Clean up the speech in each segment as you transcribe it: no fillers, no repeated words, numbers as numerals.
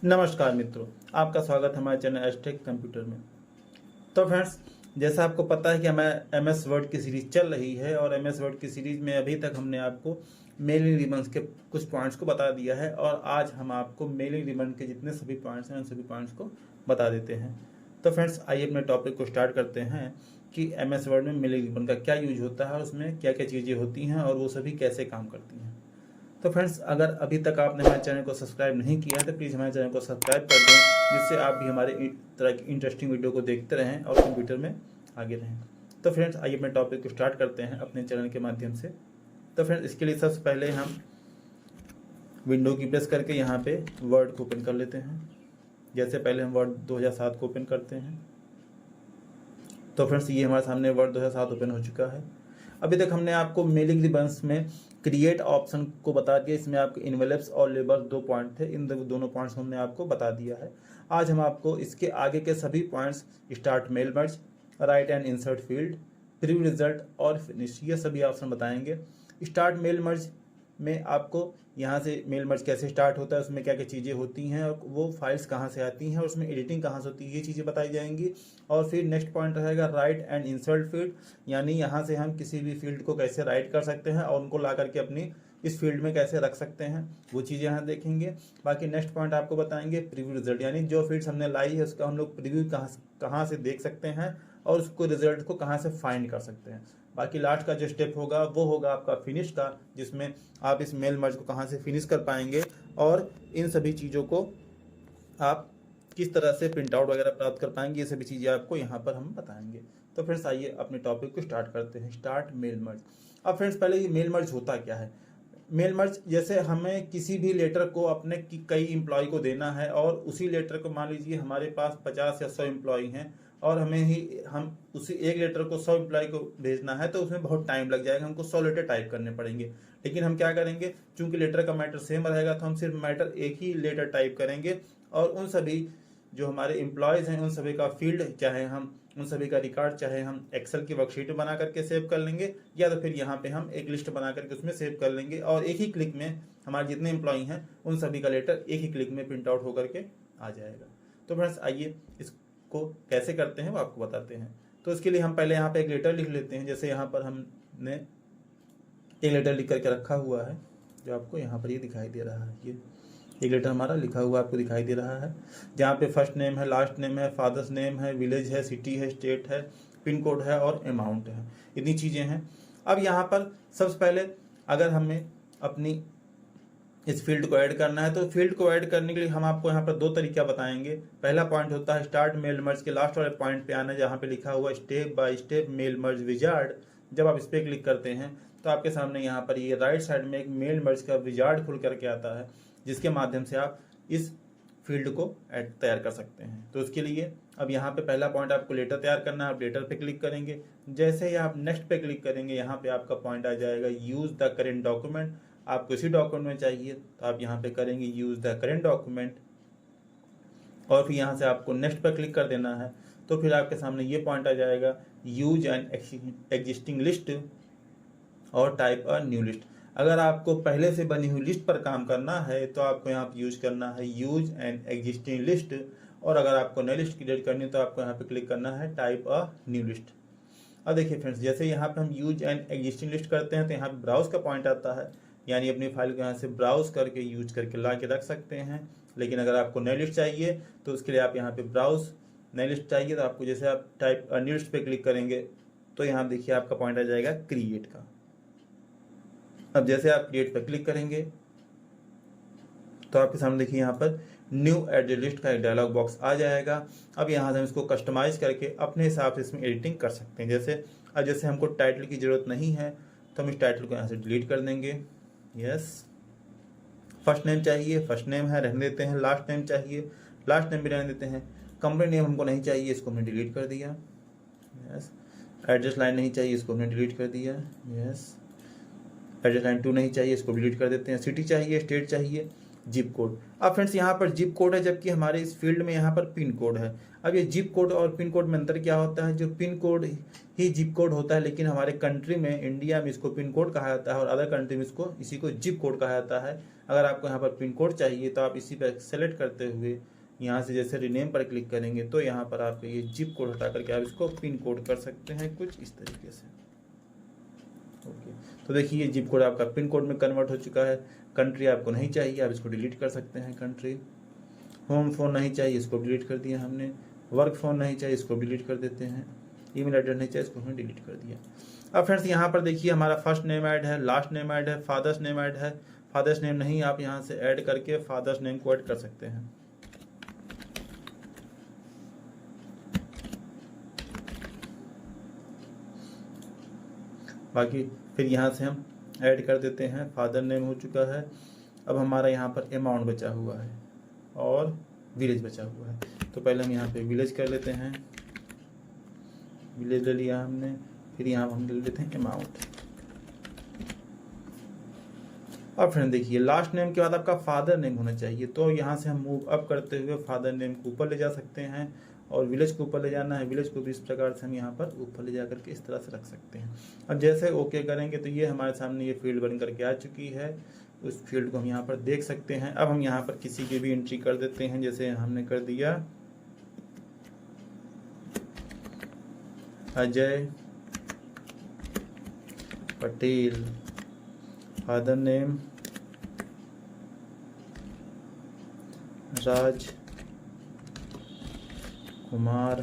नमस्कार मित्रों, आपका स्वागत है हमारे चैनल एस्टेक कंप्यूटर में। तो फ्रेंड्स, जैसा आपको पता है कि हमें एमएस वर्ड की सीरीज चल रही है और एमएस वर्ड की सीरीज में अभी तक हमने आपको मेलिंग रिबन्स के कुछ पॉइंट्स को बता दिया है और आज हम आपको मेलिंग रिबन के जितने सभी पॉइंट्स हैं उन सभी पॉइंट्स को बता देते हैं। तो फ्रेंड्स, आइए अपने टॉपिक को स्टार्ट करते हैं कि एमएस वर्ड में मेलिंग रिबन का क्या यूज होता है और उसमें क्या क्या चीज़ें होती हैं और वो सभी कैसे काम करती हैं। तो फ्रेंड्स, अगर अभी तक आपने हमारे चैनल को सब्सक्राइब नहीं किया है तो प्लीज़ हमारे चैनल को सब्सक्राइब कर दें, जिससे आप भी हमारे तरह की इंटरेस्टिंग वीडियो को देखते रहें और कंप्यूटर में आगे रहें। तो फ्रेंड्स, आइए अपने टॉपिक को स्टार्ट करते हैं अपने चैनल के माध्यम से। तो फ्रेंड्स, इसके लिए सबसे पहले हम विंडो की प्रेस करके यहाँ पे वर्ड को ओपन कर लेते हैं। जैसे पहले हम वर्ड 2007 को ओपन करते हैं। तो फ्रेंड्स, ये हमारे सामने वर्ड 2007 ओपन हो चुका है। अभी तक हमने आपको मेलिंग रिबन्स में क्रिएट ऑप्शन को बता दिया। इसमें आपके इन्वेलप्स और लेबल्स 2 पॉइंट थे, इन दोनों पॉइंट्स हमने आपको बता दिया है। आज हम आपको इसके आगे के सभी points, start mail merge, right and insert field, preview result और फिनिश, ये सभी ऑप्शन बताएंगे। स्टार्ट मेल मर्ज में आपको यहाँ से मेल मर्ज कैसे स्टार्ट होता है, उसमें क्या क्या चीज़ें होती हैं और वो फाइल्स कहाँ से आती हैं और उसमें एडिटिंग कहाँ से होती है, ये चीज़ें बताई जाएंगी। और फिर नेक्स्ट पॉइंट रहेगा राइट एंड इंसर्ट फील्ड, यानी यहाँ से हम किसी भी फील्ड को कैसे राइट कर सकते हैं और उनको ला करके अपनी इस फील्ड में कैसे रख सकते हैं, वो चीज़ें यहाँ देखेंगे। बाकी नेक्स्ट पॉइंट आपको बताएंगे प्रीव्यू रिजल्ट, यानी जो फील्ड्स हमने लाई है उसका हम लोग प्रीव्यू कहाँ से देख सकते हैं और उसको रिजल्ट को कहाँ से फाइंड कर सकते हैं। बाकी लास्ट का जो स्टेप होगा वो होगा आपका फिनिश का, जिसमें आप इस मेल मर्ज को कहाँ से फिनिश कर पाएंगे और इन सभी चीज़ों को आप किस तरह से प्रिंट आउट वगैरह प्राप्त कर पाएंगे, ये सभी चीज़ें आपको यहाँ पर हम बताएंगे। तो फ्रेंड्स, आइए अपने टॉपिक को स्टार्ट करते हैं। Start mail merge. अब फ्रेंड्स, पहले ये मेल मर्ज होता क्या है। मेल मर्ज, जैसे हमें किसी भी लेटर को अपने कई एम्प्लॉय को देना है और उसी लेटर को मान लीजिए हमारे पास 50 या 100 एम्प्लॉय हैं और हम उसी एक लेटर को 100 एम्प्लॉय को भेजना है, तो उसमें बहुत टाइम लग जाएगा, हमको 100 लेटर टाइप करने पड़ेंगे। लेकिन हम क्या करेंगे, चूंकि लेटर का मैटर सेम रहेगा तो हम सिर्फ मैटर एक ही लेटर टाइप करेंगे और उन सभी जो हमारे एम्प्लॉयज़ हैं उन सभी का फील्ड, चाहे हम उन सभी का रिकॉर्ड चाहे हम एक्सेल की वर्कशीट में बना करके सेव कर लेंगे या तो फिर यहाँ पे हम एक लिस्ट बना करके उसमें सेव कर लेंगे और एक ही क्लिक में हमारे जितने एम्प्लॉय हैं उन सभी का लेटर एक ही क्लिक में प्रिंट आउट होकर के आ जाएगा। तो फ्रेंड्स, आइए इसको कैसे करते हैं वो आपको बताते हैं। तो इसके लिए हम पहले यहाँ पे एक लेटर लिख लेते हैं। जैसे यहाँ पर हमने एक लेटर लिख करके रखा हुआ है, जो आपको यहाँ पर ये दिखाई दे रहा है। ये एक लेटर हमारा लिखा हुआ आपको दिखाई दे रहा है, जहाँ पे फर्स्ट नेम है, लास्ट नेम है, फादर्स नेम है, विलेज है, सिटी है, स्टेट है, पिन कोड है और अमाउंट है। इतनी चीज़ें हैं। अब यहाँ पर सबसे पहले अगर हमें अपनी इस फील्ड को ऐड करना है तो फील्ड को ऐड करने के लिए हम आपको यहाँ पर 2 तरीका बताएंगे। पहला पॉइंट होता है स्टार्ट मेल मर्ज के लास्ट वाले पॉइंट पे आना, जहाँ पे लिखा हुआ step by step mail merge wizard. जब आप इस पर क्लिक करते हैं तो आपके सामने यहाँ पर ये राइट साइड में एक मेल मर्ज का विजार्ड खुल करके आता है, जिसके माध्यम से आप इस फील्ड को तैयार कर सकते हैं। तो उसके लिए अब यहाँ पे पहला पॉइंट आपको लेटर तैयार करना है। आप लेटर पे क्लिक करेंगे, जैसे ही आप नेक्स्ट पे क्लिक करेंगे यहाँ पे आपका पॉइंट आ जाएगा यूज़ द करेंट डॉक्यूमेंट। आपको इसी डॉक्यूमेंट में चाहिए तो आप यहाँ पे करेंगे यूज़ द करेंट डॉक्यूमेंट और फिर यहाँ से आपको नेक्स्ट पर क्लिक कर देना है। तो फिर आपके सामने ये पॉइंट आ जाएगा यूज एन एग्जिस्टिंग लिस्ट और टाइप अ न्यू लिस्ट। अगर आपको पहले से बनी हुई लिस्ट पर काम करना है तो आपको यहाँ पर यूज करना है यूज एन एग्जिस्टिंग लिस्ट, और अगर आपको नई लिस्ट क्रिएट करनी है तो आपको यहाँ पे क्लिक करना है टाइप अ न्यू लिस्ट। अब देखिए फ्रेंड्स, जैसे यहाँ पे हम यूज एन एग्जिस्टिंग लिस्ट करते हैं तो यहाँ पे ब्राउज का पॉइंट आता है, यानी अपनी फाइल को यहाँ से ब्राउज करके यूज करके ला के रख सकते हैं। लेकिन अगर आपको नई लिस्ट चाहिए तो उसके लिए आप यहाँ पे ब्राउज नई लिस्ट चाहिए तो आपको जैसे आप टाइप न्यू लिस्ट पे क्लिक करेंगे तो यहाँ देखिए आपका पॉइंट आ जाएगा क्रिएट का। अब जैसे आप क्रिएट पर क्लिक करेंगे तो आपके सामने देखिए यहाँ पर न्यू एडिट लिस्ट का एक डायलॉग बॉक्स आ जाएगा। अब यहाँ से हम इसको कस्टमाइज करके अपने हिसाब से इसमें एडिटिंग कर सकते हैं। जैसे हमको टाइटल की ज़रूरत नहीं है तो हम इस टाइटल को यहाँ से डिलीट कर देंगे। यस, फर्स्ट नेम चाहिए, फर्स्ट नेम है, रहने देते हैं। लास्ट नेम चाहिए, लास्ट नेम भी रहने देते हैं। कंपनी नेम हमको नहीं चाहिए, इसको हमने डिलीट कर दिया। यस, एड्रेस लाइन नहीं चाहिए, इसको हमने डिलीट कर दिया। यस, एड्रेस लाइन 2 नहीं चाहिए, इसको डिलीट कर देते हैं। सिटी चाहिए, स्टेट चाहिए, जिप कोड। अब फ्रेंड्स, यहाँ पर जिप कोड है जबकि हमारे इस फील्ड में यहाँ पर पिन कोड है। अब ये जिप कोड और पिन कोड में अंतर क्या होता है, जो पिन कोड ही जिप कोड होता है, लेकिन हमारे कंट्री में, इंडिया में इसको पिन कोड कहा जाता है और अदर कंट्री में इसी को जिप कोड कहा जाता है। अगर आपको यहाँ पर पिन कोड चाहिए तो आप इसी पर सेलेक्ट करते हुए यहाँ से जैसे रीनेम पर क्लिक करेंगे तो यहाँ पर आप ये जिप कोड हटा करके आप इसको पिन कोड कर सकते हैं कुछ इस तरीके से। ओके, तो देखिए ये जिप कोड आपका पिन कोड में कन्वर्ट हो चुका है। कंट्री आपको नहीं चाहिए, आप इसको डिलीट कर सकते हैं कंट्री। होम फ़ोन नहीं चाहिए, इसको डिलीट कर दिया हमने। वर्क फ़ोन नहीं चाहिए, इसको डिलीट कर देते हैं। ईमेल एड्रेस नहीं चाहिए, इसको हमने डिलीट कर दिया। अब फ्रेंड्स यहाँ पर देखिए हमारा फर्स्ट नेम ऐड है, लास्ट नेम ऐड है, फादर्स नेम ऐड है। फादर्स नेम नहीं, आप यहाँ से ऐड करके फादर्स नेम को ऐड कर सकते हैं। बाकी फिर यहाँ से हम ऐड कर देते हैं। फादर नेम हो चुका है। अब हमारा यहाँ पर अमाउंट बचा हुआ है और विलेज बचा हुआ है। तो पहले हम यहाँ पे विलेज कर लेते हैं। विलेज ले लिया हमने, फिर यहाँ हम ले लेते हैं अमाउंट। अब फ्रेंड देखिए लास्ट नेम के बाद आपका फादर नेम होना चाहिए, तो यहाँ से हम मूव अप करते हुए फादर नेम को ऊपर ले जा सकते हैं और विलेज को ऊपर ले जाना है। विलेज को भी इस प्रकार से हम यहाँ पर ऊपर ले जा करके इस तरह से रख सकते हैं। अब जैसे ओके करेंगे तो ये हमारे सामने ये फील्ड बन करके आ चुकी है। उस फील्ड को हम यहाँ पर देख सकते हैं। अब हम यहाँ पर किसी की भी एंट्री कर देते हैं, जैसे हमने कर दिया Ajay Patel, father name Raj Kumar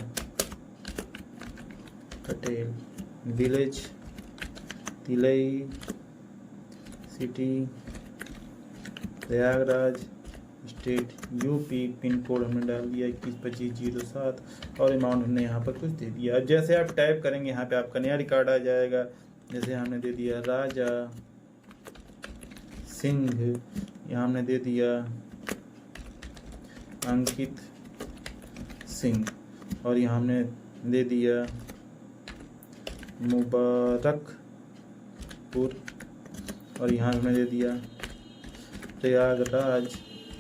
Patel, village Tilai, city Prayagraj, state UP, pin code हमने डाल दिया 212507 और अमाउंट हमने यहाँ पर कुछ दे दिया। अब जैसे आप टाइप करेंगे यहाँ पे आपका नया रिकॉर्ड आ जाएगा। जैसे हमने दे दिया राजा सिंह, यहाँ हमने दे दिया अंकित सिंह और यहाँ हमने दे दिया मुबारकपुर और यहाँ हमने दे दिया प्रयागराज,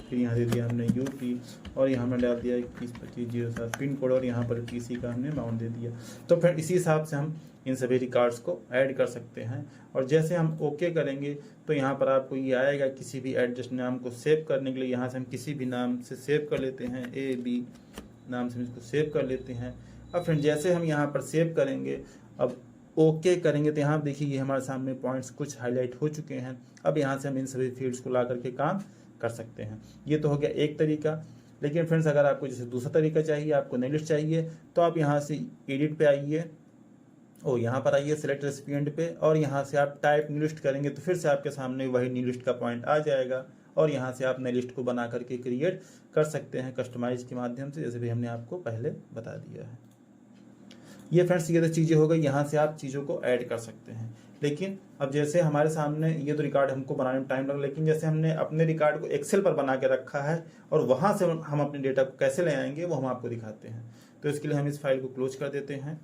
फिर यहाँ दे दिया हमने यूपी और यहाँ हमने डाल दिया 212507 पिन कोड और यहाँ पर किसी का हमने अमाउंट दे दिया। तो फिर इसी हिसाब से हम इन सभी रिकॉर्ड्स को ऐड कर सकते हैं। और जैसे हम ओके करेंगे तो यहाँ पर आपको ये आएगा किसी भी एडजस्ट नाम को सेव करने के लिए। यहाँ से हम किसी भी नाम से सेव कर लेते हैं, AB नाम से हम इसको सेव कर लेते हैं। अब फ्रेंड जैसे हम यहाँ पर सेव करेंगे, अब ओके करेंगे तो यहाँ देखिए ये हमारे सामने पॉइंट्स कुछ हाईलाइट हो चुके हैं। अब यहाँ से हम इन सभी फील्ड्स को ला करके काम कर सकते हैं। ये तो हो गया एक तरीका। लेकिन फ्रेंड्स अगर आपको जैसे दूसरा तरीका चाहिए, आपको नई लिस्ट चाहिए, तो आप यहाँ से एडिट पे आइए और यहाँ पर आइए सिलेक्ट रेसिपिएंट पे और यहाँ से आप टाइप न्यू लिस्ट करेंगे तो फिर से आपके सामने वही न्यू लिस्ट का पॉइंट आ जाएगा और यहाँ से आप नई लिस्ट को बना करके क्रिएट कर सकते हैं कस्टमाइज के माध्यम से, जैसे भी हमने आपको पहले बता दिया है। ये फ्रेंड्स ये तो चीज़ें हो गई, यहाँ से आप चीज़ों को ऐड कर सकते हैं। लेकिन अब जैसे हमारे सामने ये तो रिकॉर्ड हमको बनाने में टाइम लगा, लेकिन जैसे हमने अपने रिकॉर्ड को एक्सेल पर बना के रखा है और वहाँ से हम अपने डेटा को कैसे ले आएंगे वो हम आपको दिखाते हैं। तो इसके लिए हम इस फाइल को क्लोज कर देते हैं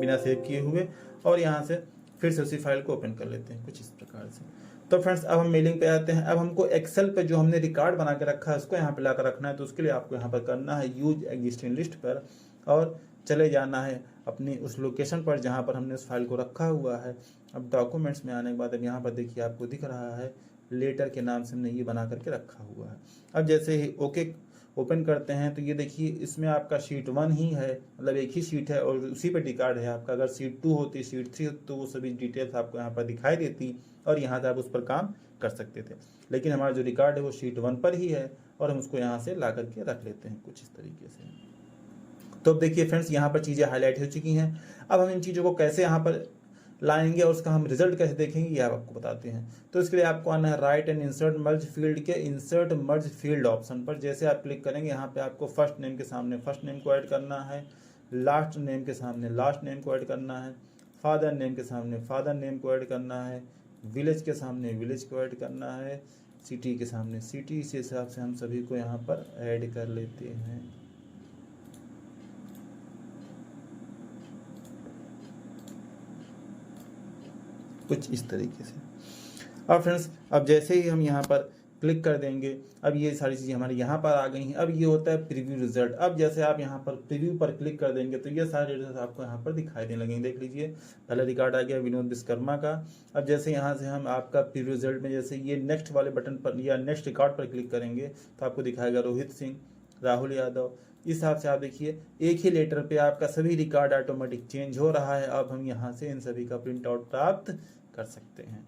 बिना सेव किए हुए और यहाँ से फिर से उसी फाइल को ओपन कर लेते हैं कुछ इस प्रकार से। तो फ्रेंड्स अब हम मेलिंग पे आते हैं। अब हमको एक्सेल पे जो हमने रिकॉर्ड बना के रखा है उसको यहाँ पे लाकर रखना है। तो उसके लिए आपको यहाँ पर करना है यूज एग्जिस्टिंग लिस्ट पर और चले जाना है अपनी उस लोकेशन पर जहाँ पर हमने उस फाइल को रखा हुआ है। अब डॉक्यूमेंट्स में आने के बाद अब यहाँ पर देखिए आपको दिख रहा है लेटर के नाम से हमने ये बना करके रखा हुआ है। अब जैसे ही ओके ओपन करते हैं तो ये देखिए इसमें आपका शीट 1 ही है, मतलब एक ही शीट है और उसी पे रिकॉर्ड है आपका। अगर शीट 2 होती, शीट 3 होती तो वो सभी डिटेल्स आपको यहाँ पर दिखाई देती और यहाँ से आप उस पर काम कर सकते थे। लेकिन हमारा जो रिकॉर्ड है वो शीट 1 पर ही है और हम उसको यहाँ से ला करके रख लेते हैं कुछ इस तरीके से। तो अब देखिए फ्रेंड्स यहाँ पर चीज़ें हाईलाइट हो चुकी हैं। अब हम इन चीज़ों को कैसे यहाँ पर लाएंगे और उसका हम रिजल्ट कैसे देखेंगे ये आपको बताते हैं। तो इसके लिए आपको आना है right and insert merge field के इंसर्ट मर्ज फील्ड ऑप्शन पर। जैसे आप क्लिक करेंगे यहाँ पे आपको फर्स्ट नेम के सामने फर्स्ट नेम को ऐड करना है, लास्ट नेम के सामने लास्ट नेम को ऐड करना है, फादर नेम के सामने फादर नेम को ऐड करना है, विलेज के सामने विलेज को ऐड करना है, सिटी के सामने सिटी। इस हिसाब से हम सभी को यहाँ पर ऐड कर लेते हैं। कुछ इस तरीके से। अब फ्रेंड्स अब जैसे ही हम यहाँ पर क्लिक कर देंगे। अब ये सारी चीज़ें हमारे यहाँ पर आ गई हैं। अब ये होता है प्रीव्यू रिजल्ट। अब जैसे आप यहाँ पर प्रीव्यू पर क्लिक कर देंगे तो ये सारे रिजल्ट आपको यहाँ पर दिखाई देने लगेंगे। देख लीजिए, पहला रिकॉर्ड आ गया विनोद विश्वकर्मा का। अब जैसे यहाँ से हम आपका प्रीव्यू रिजल्ट में जैसे ये नेक्स्ट वाले बटन पर या नेक्स्ट रिकॉर्ड पर क्लिक करेंगे तो आपको दिखाएगा रोहित सिंह, राहुल यादव। इस हिसाब से आप देखिए एक ही लेटर पे आपका सभी रिकॉर्ड ऑटोमेटिक चेंज हो रहा है। अब हम यहाँ से इन सभी का प्रिंट आउट प्राप्त कर सकते हैं।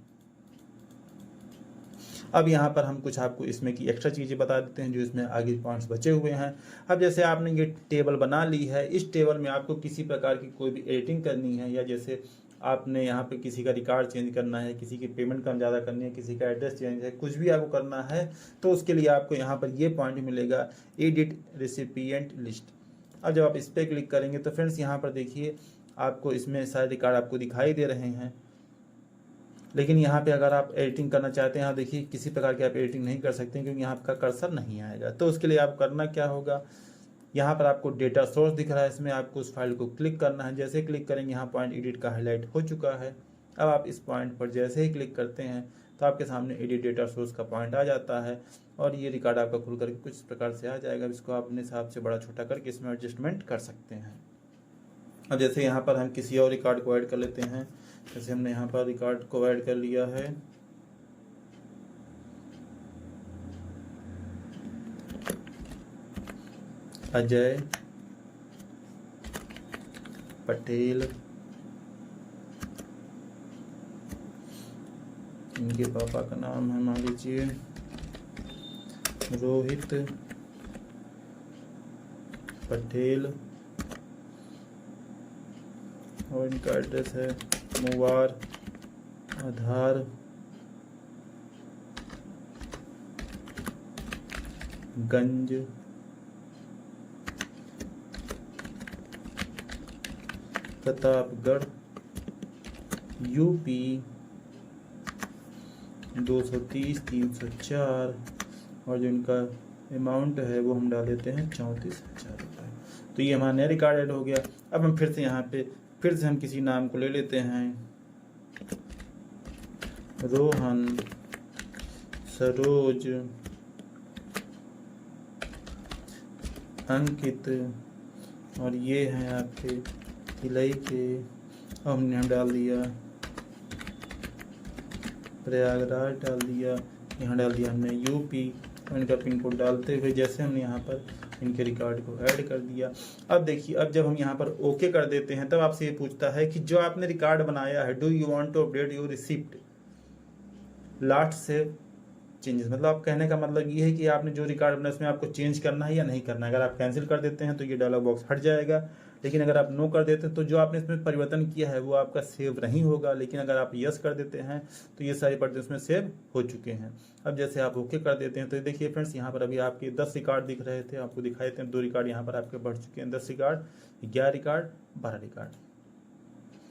अब यहाँ पर हम कुछ आपको इसमें की एक्स्ट्रा चीज़ें बता देते हैं जो इसमें आगे पॉइंट्स बचे हुए हैं। अब जैसे आपने ये टेबल बना ली है, इस टेबल में आपको किसी प्रकार की कोई भी एडिटिंग करनी है, या जैसे आपने यहाँ पे किसी का रिकॉर्ड चेंज करना है, किसी की पेमेंट कम ज़्यादा करनी है, किसी का एड्रेस चेंज है, कुछ भी आपको करना है तो उसके लिए आपको यहाँ पर ये पॉइंट मिलेगा, एडिट रेसिपिएंट लिस्ट। अब जब आप इस पर क्लिक करेंगे तो फ्रेंड्स यहाँ पर देखिए आपको इसमें सारे रिकॉर्ड आपको दिखाई दे रहे हैं। लेकिन यहाँ पे अगर आप एडिटिंग करना चाहते हैं, यहाँ देखिए किसी प्रकार की आप एडिटिंग नहीं कर सकते क्योंकि यहाँ आपका कर्सर नहीं आएगा। तो उसके लिए आप करना क्या होगा, यहाँ पर आपको डेटा सोर्स दिख रहा है, इसमें आपको उस फाइल को क्लिक करना है। जैसे क्लिक करेंगे यहाँ पॉइंट एडिट का हाईलाइट हो चुका है। अब आप इस पॉइंट पर जैसे ही क्लिक करते हैं तो आपके सामने एडिट डेटा सोर्स का पॉइंट आ जाता है और ये रिकॉर्ड आपका खुल करके कुछ इस प्रकार से आ जाएगा। इसको आप अपने हिसाब से बड़ा छोटा करके इसमें एडजस्टमेंट कर सकते हैं। अब जैसे यहाँ पर हम किसी और रिकॉर्ड को ऐड कर लेते हैं। जैसे हमने यहाँ पर रिकॉर्ड को ऐड कर लिया है, अजय पटेल, इनके पापा का नाम है मान लीजिए रोहित पटेल और इनका एड्रेस है मुवार आधार गंज प्रतापगढ़ यूपी 230-304 और जो इनका अमाउंट है वो हम डाल देते हैं 34,000 रुपये। तो ये हमारा नया रिकॉर्ड ऐड हो गया। अब हम फिर से यहाँ पे फिर से हम किसी नाम को ले लेते हैं, रोहन, सरोज, अंकित और ये हैं आपके तिलई के। हमने हम डाल दिया प्रयागराज, डाल दिया यहाँ, डाल दिया हमने यूपी और इनका पिन कोड डालते हुए जैसे हमने यहाँ पर इनके रिकॉर्ड को ऐड कर दिया। अब देखिए, अब जब हम यहाँ पर ओके कर देते हैं तब आपसे ये पूछता है कि जो आपने रिकॉर्ड बनाया है, do you want to update your recipient list save changes. मतलब आप कहने का मतलब ये है कि आपने जो रिकॉर्ड बनाया उसमें आपको चेंज करना है या नहीं करना है। अगर आप कैंसिल कर देते हैं तो ये डायलॉग बॉक्स हट जाएगा, लेकिन अगर आप नो कर देते हैं तो जो आपने इसमें परिवर्तन किया है वो आपका सेव नहीं होगा। लेकिन अगर आप यस कर देते हैं तो ये सारे परिवर्तन उसमें सेव हो चुके हैं। अब जैसे आप ओके कर देते हैं तो देखिए फ्रेंड्स, यहाँ पर अभी आपके 10 रिकॉर्ड दिख रहे थे, आपको दिखाई देते हैं 2 रिकॉर्ड यहाँ पर आपके बढ़ चुके हैं, 10 रिकॉर्ड, 11 रिकॉर्ड, 12 रिकॉर्ड।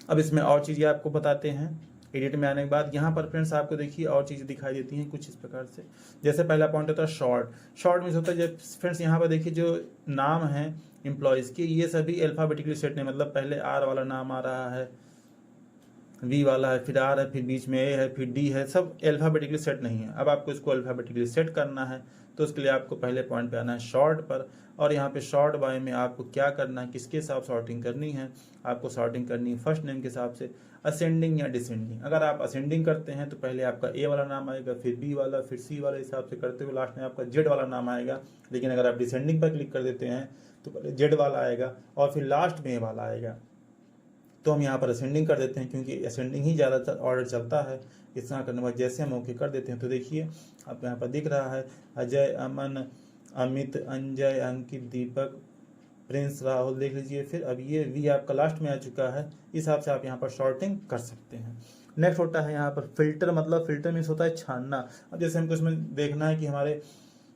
अब इसमें और चीज़ें आपको बताते हैं एडिट में आने के बाद। यहाँ पर फ्रेंड्स आपको देखिए और चीज़ें दिखाई देती हैं कुछ इस प्रकार से। जैसे पहला पॉइंट होता है शॉर्ट में होता है जब फ्रेंड्स यहाँ पर देखिए जो नाम है एम्प्लॉयज़ के, ये सभी अल्फ़ाबेटिकली सेट नहीं, मतलब पहले आर वाला नाम आ रहा है, वी वाला है, फिर आर है, फिर बीच में ए है, फिर डी है, सब अल्फ़ाबेटिकली सेट नहीं है। अब आपको इसको अल्फ़ाबेटिकली सेट करना है तो उसके लिए आपको पहले पॉइंट पे आना है शॉर्ट पर। और यहाँ पे शॉर्ट बाय में आपको क्या करना है, किसके हिसाब सॉर्टिंग करनी है, आपको सॉर्टिंग करनी है फर्स्ट नेम के हिसाब से, असेंडिंग या डिसेंडिंग। अगर आप असेंडिंग करते हैं तो पहले आपका ए वाला नाम आएगा, फिर बी वाला, फिर सी वाला, हिसाब से करते हुए लास्ट में आपका जेड वाला नाम आएगा। लेकिन अगर आप डिसेंडिंग पर क्लिक कर देते हैं तो पहले जेड वाला आएगा और फिर लास्ट में ए वाला आएगा। तो हम यहाँ पर असेंडिंग कर देते हैं क्योंकि असेंडिंग ही ज़्यादातर ऑर्डर चलता है। इतना करने के बाद जैसे हम ओके कर देते हैं तो देखिए आपको यहाँ पर दिख रहा है अजय, अमन, अमित, अंजय, अंकित, दीपक, प्रिंस, राहुल, देख लीजिए। फिर अब ये वी आपका लास्ट में आ चुका है। इस हिसाब से आप यहाँ पर शॉर्टिंग कर सकते हैं। नेक्स्ट होता है यहाँ पर फिल्टर, मतलब फिल्टर मीन्स होता है छानना। अब जैसे हमको इसमें देखना है कि हमारे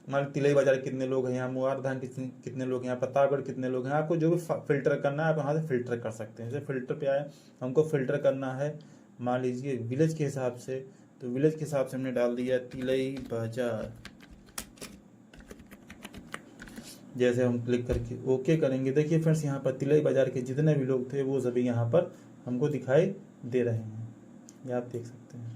तिलई बाजार कितने लोग हैं, यहाँ मुआरधान कितने लोग हैं, यहाँ प्रतापगढ़ कितने लोग हैं। आपको जो भी फिल्टर करना है आप यहाँ से फिल्टर कर सकते हैं। जैसे फिल्टर पे आए, हमको फिल्टर करना है मान लीजिए विलेज के हिसाब से, तो विलेज के हिसाब से हमने डाल दिया तिलई बाजार। जैसे हम क्लिक करके ओके करेंगे, देखिए फ्रेंड्स यहाँ पर तिलई बाजार के जितने भी लोग थे वो सभी यहाँ पर हमको दिखाई दे रहे हैं, ये आप देख सकते हैं।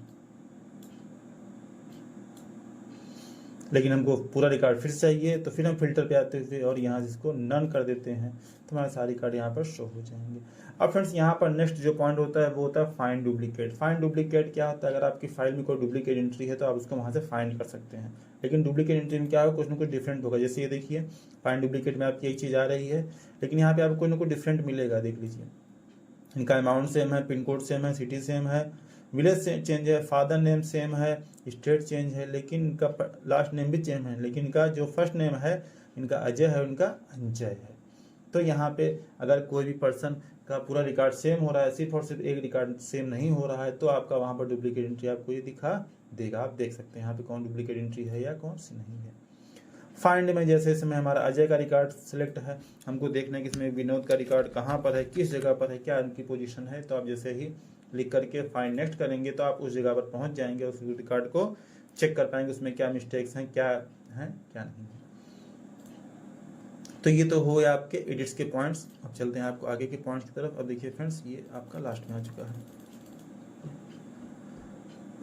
लेकिन हमको पूरा रिकॉर्ड फिर चाहिए, तो फिर हम फिल्टर पे आते थे और यहाँ से इसको नन कर देते हैं, तो हमारे सारे रिकॉर्ड यहाँ पर शो हो जाएंगे। अब फ्रेंड्स यहाँ पर नेक्स्ट जो पॉइंट होता है वो होता है फाइंड डुप्लीकेट। फाइंड डुप्लीकेट क्या होता है, अगर आपकी फाइल में कोई डुप्लीकेट एंट्री है तो आप उसको वहाँ से फाइंड कर सकते हैं। लेकिन डुप्लीकेट एंट्री में क्या होगा, कुछ ना कुछ डिफरेंट होगा। जैसे ये देखिए फाइंड डुप्लीकेट में आपकी एक चीज़ आ रही है, लेकिन यहाँ पे आपको कोई ना कोई डिफरेंट मिलेगा। देख लीजिए, इनका अमाउंट सेम है, पिन कोड सेम है, सिटी सेम है, विलेज से चेंज है, फादर नेम सेम है, स्टेट चेंज है, लेकिन इनका लास्ट नेम भी सेम है, लेकिन इनका जो फर्स्ट नेम है इनका अजय है, उनका अंजय है। तो यहाँ पे अगर कोई भी पर्सन का पूरा रिकॉर्ड सेम हो रहा है, सिर्फ और सिर्फ एक रिकॉर्ड सेम नहीं हो रहा है, तो आपका वहाँ पर डुप्लीकेट एंट्री आपको ये दिखा देगा। आप देख सकते हैं यहाँ पे कौन डुप्लीकेट एंट्री है या कौन सी नहीं है। फाइंड में जैसे इसमें हमारा अजय का रिकॉर्ड सिलेक्ट है, हमको देखना है कि इसमें विनोद का रिकॉर्ड कहाँ पर है, किस जगह पर है, क्या उनकी पोजीशन है। तो आप जैसे ही लिख करके फाइंड नेक्स्ट करेंगे तो आप उस जगह पर पहुंच जाएंगे, उस रिकॉर्ड को चेक कर पाएंगे उसमें क्या मिस्टेक्स हैं, क्या हैं क्या नहीं है। तो ये तो हो या आपके एडिट्स के पॉइंट्स। अब चलते हैं आपको आगे के पॉइंट्स की तरफ। अब देखिए फ्रेंड्स, ये आपका लास्ट में आ चुका है।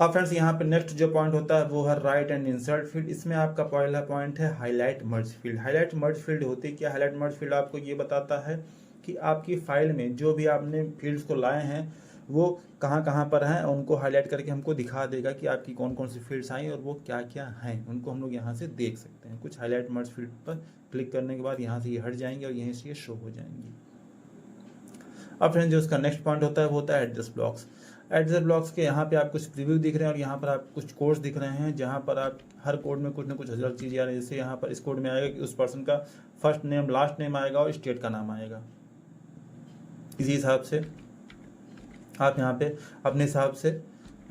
अब फ्रेंड्स यहाँ पे नेक्स्ट जो पॉइंट होता है वो है राइट एंड इंसर्ट फील्ड। इसमें आपका पहला पॉइंट है हाईलाइट मर्ज फील्ड। हाईलाइट मर्ज फील्ड होती है क्या? हाईलाइट मर्ज फील्ड आपको ये बताता है कि आपकी फाइल में जो भी आपने फील्ड्स को लाए हैं वो कहाँ कहाँ पर हैं, उनको हाईलाइट करके हमको दिखा देगा कि आपकी कौन कौन सी फील्ड्स आई और वो क्या क्या हैं, उनको हम लोग यहाँ से देख सकते हैं। कुछ हाईलाइट मर्ज फील्ड पर क्लिक करने के बाद यहाँ से ये हट जाएंगे और यहीं से ये शो हो जाएंगी। अब फ्रेंड्स जो उसका नेक्स्ट पॉइंट होता है वो होता है एड्रेस ब्लॉक्स। एड्रेस ब्लॉक्स के यहाँ पे आप कुछ प्रीव्यू दिख रहे हैं और यहाँ पर आप कुछ कोड्स दिख रहे हैं, जहाँ पर आप हर कोड में कुछ ना कुछ अलग चीज़ें आ रही है। जैसे यहाँ पर इस कोड में आएगा कि उस पर्सन का फर्स्ट नेम लास्ट नेम आएगा और स्टेट का नाम आएगा। इसी हिसाब से आप यहाँ पे अपने हिसाब से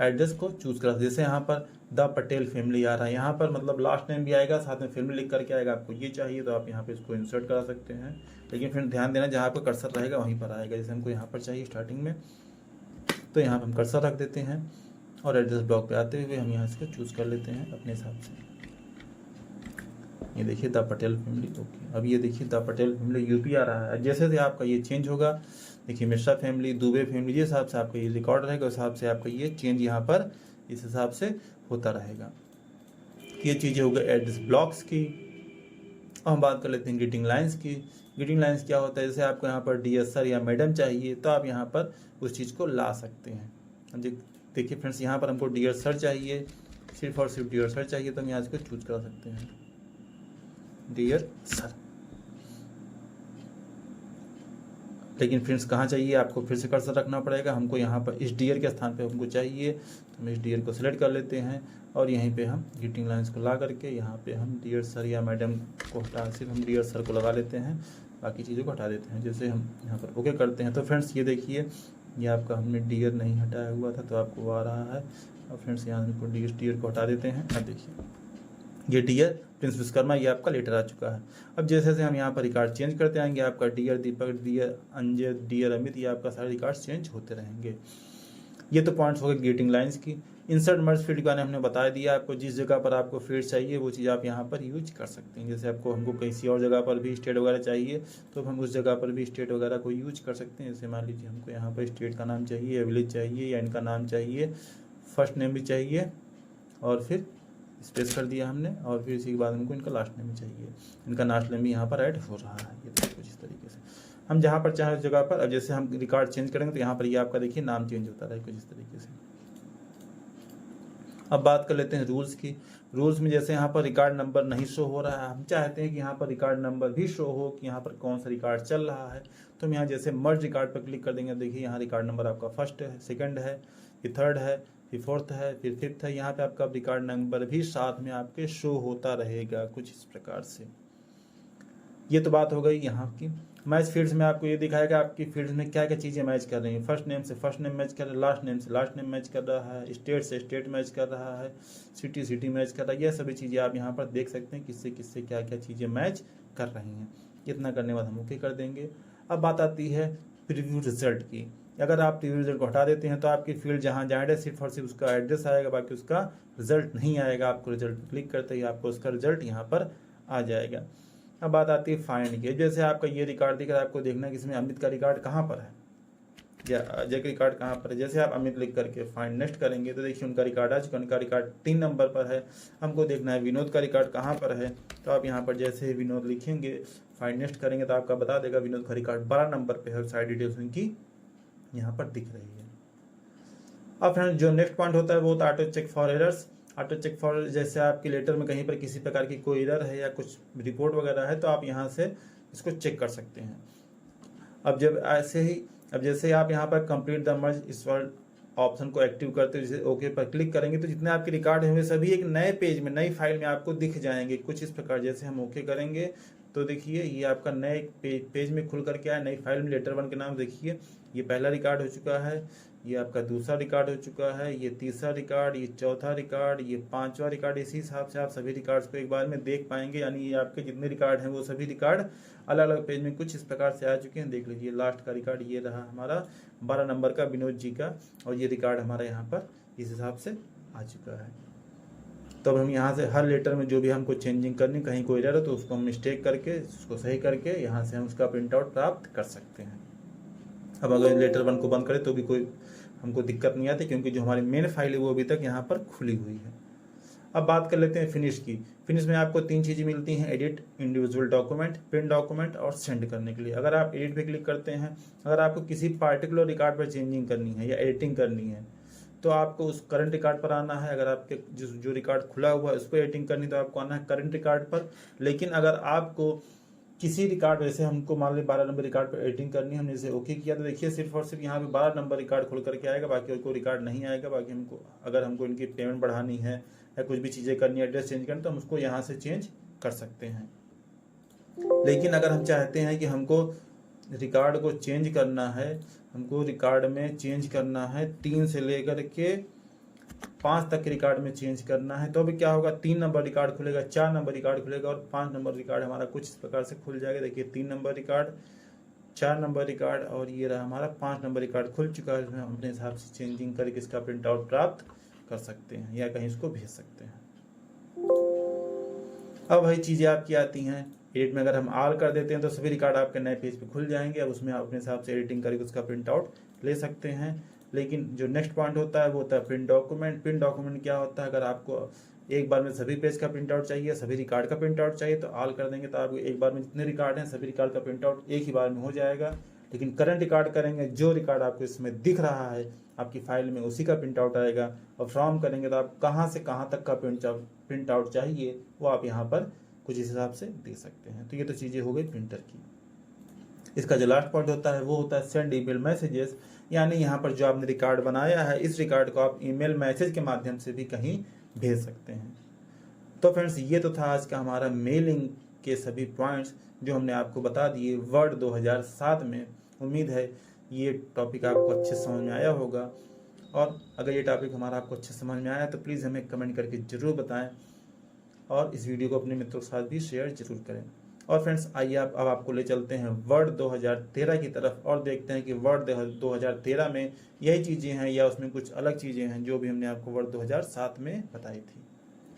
एड्रेस को चूज करा। जैसे यहाँ पर द पटेल फैमिली आ रहा है, यहाँ पर मतलब लास्ट नेम भी आएगा, साथ में फैमिली लिख करके आएगा। आपको ये चाहिए तो आप यहाँ पे इसको इंसर्ट करा सकते हैं, लेकिन फिर ध्यान देना जहाँ आपका कर्सर रहेगा वहीं पर आएगा। जैसे हमको यहाँ पर चाहिए स्टार्टिंग में, तो यहाँ पर हम कर्सर रख देते हैं और एड्रेस ब्लॉक पे आते हुए हम यहाँ इसको चूज कर लेते हैं अपने हिसाब से। ये देखिए द पटेल फैमिली, ओके। अब ये देखिए द पटेल फैमिली यूपी आ रहा है। जैसे से आपका ये चेंज होगा, देखिए मिश्रा फैमिली, दुबे फैमिली, जिस हिसाब से आपका ये रिकॉर्ड रहेगा उस हिसाब से आपका ये चेंज यहाँ पर इस हिसाब से होता रहेगा। ये चीज़ें हो गई एड्रेस ब्लॉक्स की। अब हम बात कर लेते हैं ग्रीटिंग लाइन्स की। ग्रीटिंग लाइन्स क्या होता है? जैसे आपको यहाँ पर डियर सर या मैडम चाहिए तो आप यहाँ पर उस चीज़ को ला सकते हैं। देखिए फ्रेंड्स, यहाँ पर हमको डियर सर चाहिए, सिर्फ और सिर्फ डियर सर चाहिए, तो हम यहाँ इसको चूज करा सकते हैं डियर सर। लेकिन फ्रेंड्स कहाँ चाहिए आपको फिर से कर्सर रखना पड़ेगा। हमको यहाँ पर इस डियर के स्थान पे हमको चाहिए, तो हम इस डियर को सिलेक्ट कर लेते हैं और यहीं पे हम ग्रीटिंग लाइन्स को ला करके यहाँ पे हम डियर सर या मैडम को हटा, सिर्फ हम डियर सर को लगा लेते हैं, बाकी चीज़ों को हटा देते हैं। जैसे हम यहाँ पर ओके करते हैं तो फ्रेंड्स ये देखिए, ये आपका हमने डियर नहीं हटाया हुआ था तो आपको आ रहा है। और फ्रेंड्स यहाँ हमको डियर को हटा देते हैं। अब देखिए ये डियर प्रिंस विश्वकर्मा, ये आपका लेटर आ चुका है। अब जैसे जैसे हम यहाँ पर रिकॉर्ड चेंज करते आएंगे, आपका डियर दीपक, डियर अंजय, डियर अमित, ये आपका सारे रिकॉर्ड चेंज होते रहेंगे। ये तो पॉइंट्स हो गए ग्रीटिंग लाइन्स की। इंसर्ट मर्ज फील्ड के बारे में हमने बता दिया आपको। जिस जगह पर आपको फील्ड चाहिए वो चीज़ आप यहाँ पर यूज कर सकते हैं। जैसे आपको हमको किसी और जगह पर भी स्टेट वगैरह चाहिए तो हम उस जगह पर भी स्टेट वगैरह को यूज कर सकते हैं। जैसे मान लीजिए हमको यहाँ पर स्टेट का नाम चाहिए या विलेज चाहिए या इनका नाम चाहिए, फर्स्ट नेम भी चाहिए और फिर स्पेस कर दिया हमने, और फिर इसी के बाद हमको इनका लास्ट नेम भी चाहिए। इनका लास्ट नेम भी यहाँ पर ऐड हो रहा है। ये देखिए कुछ इस तरीके से हम जहाँ पर चाहें उस जगह पर। अब जैसे हम रिकॉर्ड चेंज करेंगे तो यहाँ पर ये आपका देखिए नाम चेंज होता रहा है कुछ इस तरीके से। अब बात कर लेते हैं रूल्स की। रूल्स में जैसे यहाँ पर रिकॉर्ड नंबर नहीं शो हो रहा है, हम चाहते हैं कि यहाँ पर रिकॉर्ड नंबर भी शो हो कि यहाँ पर कौन सा रिकॉर्ड चल रहा है, तो हम यहाँ जैसे मर्ज रिकॉर्ड पर क्लिक कर देंगे। देखिए यहाँ रिकॉर्ड नंबर आपका फर्स्ट है, सेकंड है, फिर थर्ड है, फिर फोर्थ है, फिर फिफ्थ है। यहाँ पे आपका रिकॉर्ड नंबर भी साथ में आपके शो होता रहेगा कुछ इस प्रकार से। ये तो बात हो गई यहाँ की। मैच फील्ड्स में आपको ये दिखाएगा आपकी फील्ड्स में क्या क्या चीज़ें मैच कर रही हैं। फर्स्ट नेम से फर्स्ट नेम मैच कर रहा है, लास्ट नेम से लास्ट नेम मैच कर रहा है, स्टेट से स्टेट मैच कर रहा है, सिटी सिटी मैच कर रहा है। ये सभी चीज़ें आप यहाँ पर देख सकते हैं किससे किससे क्या क्या चीज़ें मैच कर रही हैं। इतना करने के बाद हम ओके कर देंगे। अब बात आती है प्रीव्यू रिजल्ट की। अगर आप प्रीव्यू रिजल्ट को हटा देते हैं तो आपकी फील्ड जहाँ जाए सिर्फ और सिर्फ उसका एड्रेस आएगा, बाकी उसका रिजल्ट नहीं आएगा। आपको रिजल्ट पर क्लिक करते ही आपको उसका रिजल्ट यहाँ पर आ जाएगा। अब बात आती है फाइंड की। जैसे आपका ये रिकॉर्ड दिख रहा है, आपको देखना है कि इसमें अमित का रिकॉर्ड कहाँ पर है। या अजय का रिकॉर्ड कहाँ पर है। जैसे आप अमित लिख करके फाइंड नेक्स्ट करेंगे तो देखिए उनका रिकॉर्ड आ चुका, उनका रिकॉर्ड 3 नंबर पर है। हमको देखना है विनोद का रिकॉर्ड कहाँ पर है, तो आप यहाँ पर जैसे ही विनोद लिखेंगे फाइंड नेक्स्ट करेंगे तो आपका बता देगा विनोद का रिकॉर्ड 12 नंबर पर है, सारी डिटेल्स उनकी यहाँ पर दिख रही है। अब फ्रेंड्स जो नेक्स्ट पॉइंट होता है वो होता है auto check for errors. Auto check for, जैसे आपके लेटर में कहीं पर किसी प्रकार की कोई एरर है या कुछ रिपोर्ट वगैरह है तो आप यहाँ से इसको चेक कर सकते हैं। अब जैसे आप यहाँ पर कंप्लीट द मर्ज इस वर्ड ऑप्शन को एक्टिव करते हो, जैसे ओके पर क्लिक करेंगे तो जितने आपके रिकॉर्ड होंगे सभी एक नए पेज में, नई फाइल में आपको दिख जाएंगे कुछ इस प्रकार। जैसे हम ओके करेंगे तो देखिए ये आपका नए पेज में खुल करके आया, नई फाइल में लेटर 1 के नाम देखिए ये पहला रिकॉर्ड हो चुका है, ये आपका दूसरा रिकॉर्ड हो चुका है, ये तीसरा रिकॉर्ड, ये चौथा रिकॉर्ड, ये 5वां रिकॉर्ड। इसी हिसाब से आप सभी रिकॉर्ड्स को एक बार में देख पाएंगे, यानी ये आपके जितने रिकॉर्ड हैं वो सभी रिकॉर्ड अलग अलग पेज में कुछ इस प्रकार से आ चुके हैं। देख लीजिए लास्ट का रिकॉर्ड ये रहा हमारा 12 नंबर का विनोद जी का, और ये रिकॉर्ड हमारा यहाँ पर इस हिसाब से आ चुका है। तो अब हम यहाँ से हर लेटर में जो भी हमको चेंजिंग करनी, कहीं कोई एरर हो तो उसको हम मिस्टेक करके उसको सही करके यहाँ से हम उसका प्रिंट आउट प्राप्त कर सकते हैं। अब अगर लेटर 1 को बंद करें तो भी कोई हमको दिक्कत नहीं आती, क्योंकि जो हमारी मेन फाइल है वो अभी तक यहाँ पर खुली हुई है। अब बात कर लेते हैं फिनिश की। फिनिश में आपको 3 चीज़ें मिलती हैं, edit, individual document, print document और सेंड करने के लिए। अगर आप एडिट पे क्लिक करते हैं, अगर आपको किसी पार्टिकुलर रिकॉर्ड पर चेंजिंग करनी है या एडिटिंग करनी है तो आपको उस करंट रिकॉर्ड पर आना है। अगर आपके जो रिकॉर्ड खुला हुआ है उस पर एडिटिंग करनी तो आपको आना है करंट रिकॉर्ड पर। लेकिन अगर आपको किसी रिकॉर्ड, जैसे हमको मान लीजिए 12 नंबर रिकॉर्ड पर एडिटिंग करनी है, हमने इसे ओके किया तो देखिए सिर्फ और सिर्फ यहाँ पे 12 नंबर रिकॉर्ड खुल करके आएगा, बाकी और कोई रिकॉर्ड नहीं आएगा। बाकी अगर हमको इनकी पेमेंट बढ़ानी है या कुछ भी चीज़ें करनी है, एड्रेस चेंज करनी, तो हम उसको यहाँ से चेंज कर सकते हैं। लेकिन अगर हम चाहते हैं कि हमको रिकॉर्ड को चेंज करना है, हमको रिकॉर्ड में चेंज करना है 3 से लेकर के 5 तक के रिकॉर्ड में चेंज करना है, तो अभी क्या होगा, 3 नंबर रिकॉर्ड खुलेगा, 4 नंबर रिकॉर्ड खुलेगा और 5 नंबर रिकॉर्ड हमारा कुछ इस प्रकार से खुल जाएगा। देखिए 3 नंबर रिकॉर्ड, 4 नंबर रिकॉर्ड और ये रहा हमारा 5 नंबर रिकॉर्ड खुल चुका है। इसमें हम अपने हिसाब से चेंजिंग करके इसका प्रिंट आउट प्राप्त कर सकते हैं या कहीं इसको भेज सकते हैं। अब वही चीज़ें आपकी आती हैं, एडिट में अगर हम ऑल कर देते हैं तो सभी रिकॉर्ड आपके नए पेज पे खुल जाएंगे। अब उसमें आप अपने हिसाब से एडिटिंग करके उसका प्रिंट आउट ले सकते हैं। लेकिन जो नेक्स्ट पॉइंट होता है वो होता है प्रिंट डॉक्यूमेंट। प्रिंट डॉक्यूमेंट क्या होता है, अगर आपको एक बार में सभी पेज का प्रिंट आउट चाहिए, सभी रिकॉर्ड का प्रिंट आउट चाहिए तो ऑल कर देंगे तो आपको एक बार में जितने रिकॉर्ड हैं सभी रिकॉर्ड का प्रिंट आउट एक ही बार में हो जाएगा। लेकिन करंट रिकॉर्ड करेंगे, जो रिकॉर्ड आपको इसमें दिख रहा है आपकी फाइल में उसी का प्रिंट आउट आएगा। और फ्रॉम करेंगे तो आप कहाँ से कहाँ तक का प्रिंट आउट चाहिए वो आप यहाँ पर कुछ इस हिसाब से दे सकते हैं। तो ये तो चीज़ें हो गई प्रिंटर की। इसका जो लास्ट पॉइंट होता है वो होता है सेंड ईमेल मैसेजेस, यानी यहाँ पर जो आपने रिकॉर्ड बनाया है इस रिकॉर्ड को आप ईमेल मैसेज के माध्यम से भी कहीं भेज सकते हैं। तो फ्रेंड्स ये तो था आज का हमारा मेलिंग के सभी पॉइंट्स जो हमने आपको बता दिए वर्ड 2007 में। उम्मीद है ये टॉपिक आपको अच्छे समझ में आया होगा, और अगर ये टॉपिक हमारा आपको अच्छे समझ में आया तो प्लीज़ हमें कमेंट करके ज़रूर बताएं, और इस वीडियो को अपने मित्रों के साथ भी शेयर जरूर करें। और फ्रेंड्स आइए अब आपको ले चलते हैं वर्ड 2013 की तरफ और देखते हैं कि वर्ड 2013 में यही चीज़ें हैं या उसमें कुछ अलग चीज़ें हैं जो भी हमने आपको वर्ड 2007 में बताई थी।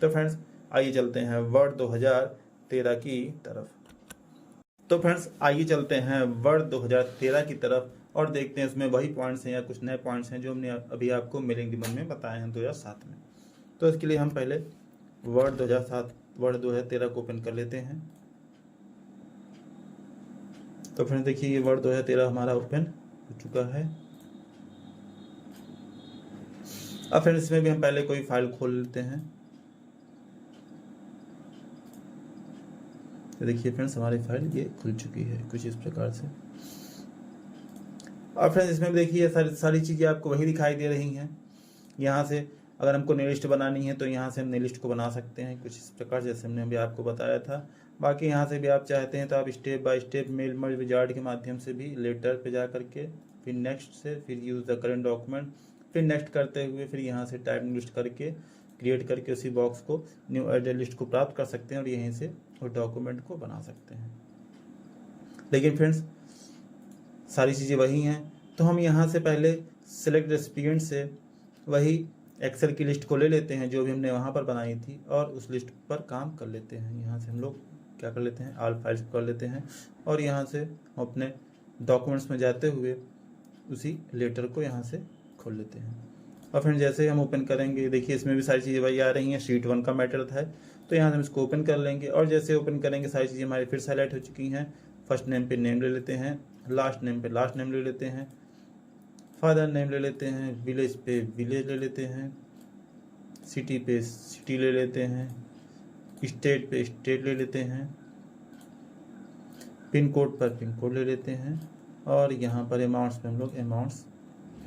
तो फ्रेंड्स आइए चलते हैं वर्ड 2013 की तरफ। तो फ्रेंड्स आइए चलते हैं वर्ड 2013 की तरफ और देखते हैं उसमें वही पॉइंट्स हैं या कुछ नए पॉइंट्स हैं जो हमने अभी आपको मेलिंग रिबन में बताए हैं 2007 में। तो इसके लिए हम पहले वर्ड 2013 को ओपन कर लेते हैं। तो फ्रेंड्स देखिए ये वर्ड 2013 हमारा ओपन हो चुका है। अब फ्रेंड्स इसमें भी हम पहले कोई फाइल खोल लेते हैं। तो देखिए फ्रेंड्स हमारी फाइल ये खुल चुकी है कुछ इस प्रकार से। और फ्रेंड्स इसमें भी देखिए सारी चीज़ें आपको वही दिखाई दे रही हैं। यहाँ से अगर हमको नई लिस्ट बनानी है तो यहाँ से हम नई लिस्ट को बना सकते हैं कुछ इस प्रकार जैसे हमने अभी आपको बताया था। बाकी यहाँ से भी आप चाहते हैं तो आप step by step mail merge wizard के माध्यम से भी लेटर पे जा करके फिर नेक्स्ट से फिर यूज़ द करंट डॉक्यूमेंट, फिर नेक्स्ट करते हुए फिर यहाँ से टाइप लिस्ट करके क्रिएट करके उसी बॉक्स को न्यू एड्रेस लिस्ट को प्राप्त कर सकते हैं और यहीं से उस डॉक्यूमेंट को बना सकते हैं। लेकिन फ्रेंड्स सारी चीज़ें वही हैं, तो हम यहाँ से पहले सेलेक्ट रेसिपिएंट से वही एक्सेल की लिस्ट को ले लेते हैं जो भी हमने वहाँ पर बनाई थी और उस लिस्ट पर काम कर लेते हैं। यहाँ से हम लोग क्या कर लेते हैं ऑल फाइल्स कर लेते हैं और यहाँ से अपने डॉक्यूमेंट्स में जाते हुए उसी लेटर को यहाँ से खोल लेते हैं। और फिर जैसे ही हम ओपन करेंगे, देखिए इसमें भी सारी चीज़ें वही आ रही हैं। शीट 1 का मैटर है, तो यहाँ से हम इसको ओपन कर लेंगे और जैसे ओपन करेंगे सारी चीज़ें हमारी फिर से हाईलाइट हो चुकी हैं। फर्स्ट नेम पे नेम ले लेते हैं, लास्ट नेम पे लास्ट नेम ले लेते हैं, फादर नेम ले लेते हैं, विलेज पे विलेज ले लेते हैं, सिटी पे सिटी ले लेते हैं, स्टेट पे स्टेट ले लेते हैं, पिन कोड पर पिन कोड ले लेते हैं और यहाँ पर अमाउंट्स पे हम लोग अमाउंट्स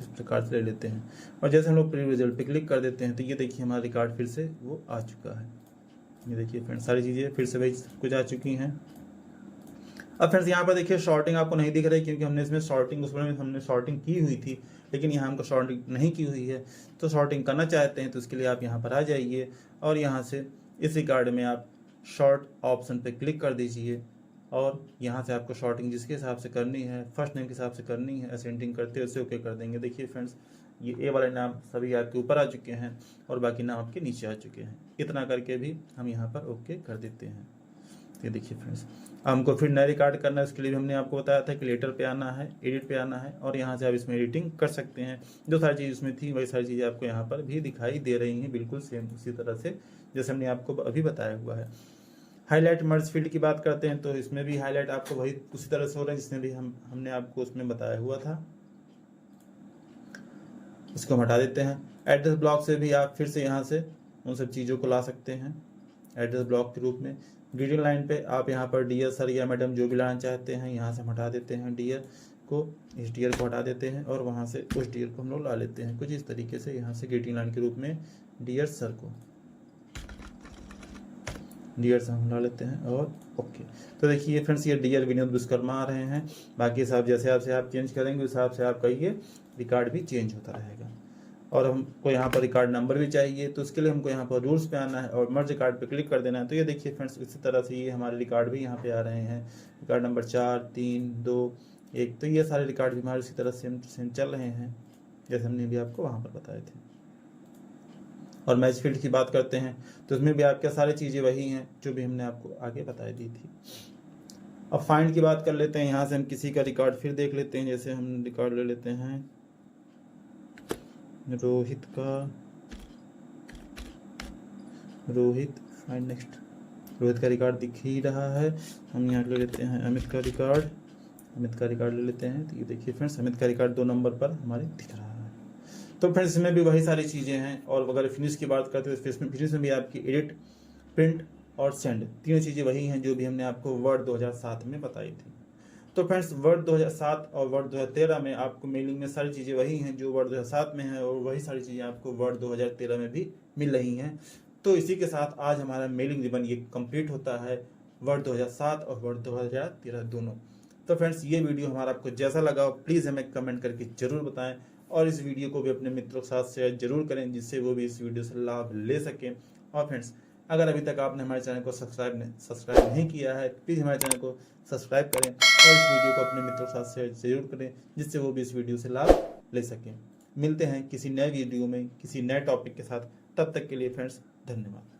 इस प्रकार से ले लेते हैं। और जैसे हम लोग प्रीव्यू रिजल्ट पे क्लिक कर देते हैं तो ये देखिए हमारा रिकॉर्ड फिर से वो आ चुका है। ये देखिए फ्रेंड्स सारी चीज़ें फिर से वही कुछ आ चुकी हैं। अब फ्रेंड्स यहाँ पर देखिए शॉर्टिंग आपको नहीं दिख रही क्योंकि हमने इसमें शॉर्टिंग उसमें हमने शॉर्टिंग की हुई थी, लेकिन यहाँ हमको शॉर्टिंग नहीं की हुई है। तो शॉर्टिंग करना चाहते हैं तो उसके लिए आप यहाँ पर आ जाइए और यहाँ से इस रिकॉर्ड में आप शॉर्ट ऑप्शन पे क्लिक कर दीजिए और यहाँ से आपको शॉर्टिंग जिसके हिसाब से करनी है, फर्स्ट नेम के हिसाब से करनी है, असेंडिंग करते हुए ओके कर देंगे। देखिए फ्रेंड्स ये ए वाले नाम सभी आपके ऊपर आ चुके हैं और बाकी नाम आपके नीचे आ चुके हैं। इतना करके भी हम यहाँ पर ओके कर देते हैं। ये देखिए फ्रेंड्स हमको फिर नया रिकॉर्ड करना है, उसके लिए भी हमने आपको बताया था कि लेटर पे आना है, एडिट पे आना है और यहाँ से आप इसमें एडिटिंग कर सकते हैं। जो सारी चीज़ इसमें थी वही सारी चीज़ें आपको यहाँ पर भी दिखाई दे रही हैं, बिल्कुल सेम उसी तरह से जैसे हमने आपको अभी बताया हुआ है। हाईलाइट मर्ज फील्ड की बात करते हैं तो इसमें भी हाईलाइट आपको वही उसी तरह से हो रहे हैं जिसमें भी हमने आपको उसमें बताया हुआ था। इसको हम हटा देते हैं। एड्रेस ब्लॉक से भी आप फिर से यहाँ से उन सब चीज़ों को ला सकते हैं एड्रेस ब्लॉक के रूप में। ग्रीटिंग लाइन पे आप यहाँ पर डियर सर या मैडम जो भी लाना चाहते हैं यहाँ से हम हटा देते हैं। डियर को इस डियर को हटा देते हैं और वहाँ से उस डियर को हम लोग ला लेते हैं कुछ इस तरीके से। यहाँ से ग्रीटिंग लाइन के रूप में डियर सर को डियर से हम ला लेते हैं और ओके। तो देखिए फ्रेंड्स ये डियर विनोद विश्वकर्मा आ रहे हैं। बाकी हिसाब जैसे आपसे आप चेंज करेंगे उस हिसाब से आपका ये रिकॉर्ड भी चेंज होता रहेगा। और हमको यहाँ पर रिकॉर्ड नंबर भी चाहिए तो उसके लिए हमको यहाँ पर रूल्स पे आना है और मर्ज रिकॉर्ड पे क्लिक कर देना है। तो ये देखिए फ्रेंड्स इसी तरह से ये हमारे रिकॉर्ड भी यहाँ पे आ रहे हैं। Record number 4, 3, 2, 1। तो ये सारे रिकॉर्ड भी हमारे इसी तरह सेम चल रहे हैं जैसे हमने भी आपको वहाँ पर बताए थे। और मैच फील्ड की बात करते हैं तो उसमें भी आपके सारी चीज़ें वही हैं जो भी हमने आपको आगे बताई दी थी। अब फाइंड की बात कर लेते हैं। यहाँ से हम किसी का रिकॉर्ड फिर देख लेते हैं। जैसे हम रिकॉर्ड ले लेते हैं रोहित का, रोहित फाइंड नेक्स्ट। रोहित का रिकॉर्ड दिख ही रहा है। हम यहाँ ले लेते हैं अमित का रिकॉर्ड, अमित का रिकॉर्ड ले लेते हैं। तो ये देखिए फ्रेंड्स अमित का रिकॉर्ड 2 नंबर पर हमारे दिख रहा है। तो फ्रेंड्स इसमें भी वही सारी चीज़ें हैं। और अगर फिनिश की बात करते हैं तो फिनिश में भी आपकी एडिट, प्रिंट और सेंड तीनों चीज़ें वही हैं जो भी हमने आपको वर्ड 2007 में बताई थी। तो फ्रेंड्स वर्ड 2007 और वर्ड 2013 में आपको मेलिंग में सारी चीज़ें वही हैं जो वर्ड 2007 में है और वही सारी चीज़ें आपको वर्ड 2013 में भी मिल रही हैं। तो इसी के साथ आज हमारा मेलिंग रिबन ये कंप्लीट होता है वर्ड 2007 और वर्ड 2013 दोनों। तो फ्रेंड्स ये वीडियो हमारा आपको जैसा लगा प्लीज़ हमें कमेंट करके ज़रूर बताएं और इस वीडियो को भी अपने मित्रों के साथ शेयर जरूर करें जिससे वो भी इस वीडियो से लाभ ले सकें। और फ्रेंड्स अगर अभी तक आपने हमारे चैनल को सब्सक्राइब नहीं किया है तो प्लीज़ हमारे चैनल को सब्सक्राइब करें और इस वीडियो को अपने मित्रों के साथ शेयर जरूर करें जिससे वो भी इस वीडियो से लाभ ले सकें। मिलते हैं किसी नए वीडियो में किसी नए टॉपिक के साथ, तब तक के लिए फ्रेंड्स धन्यवाद।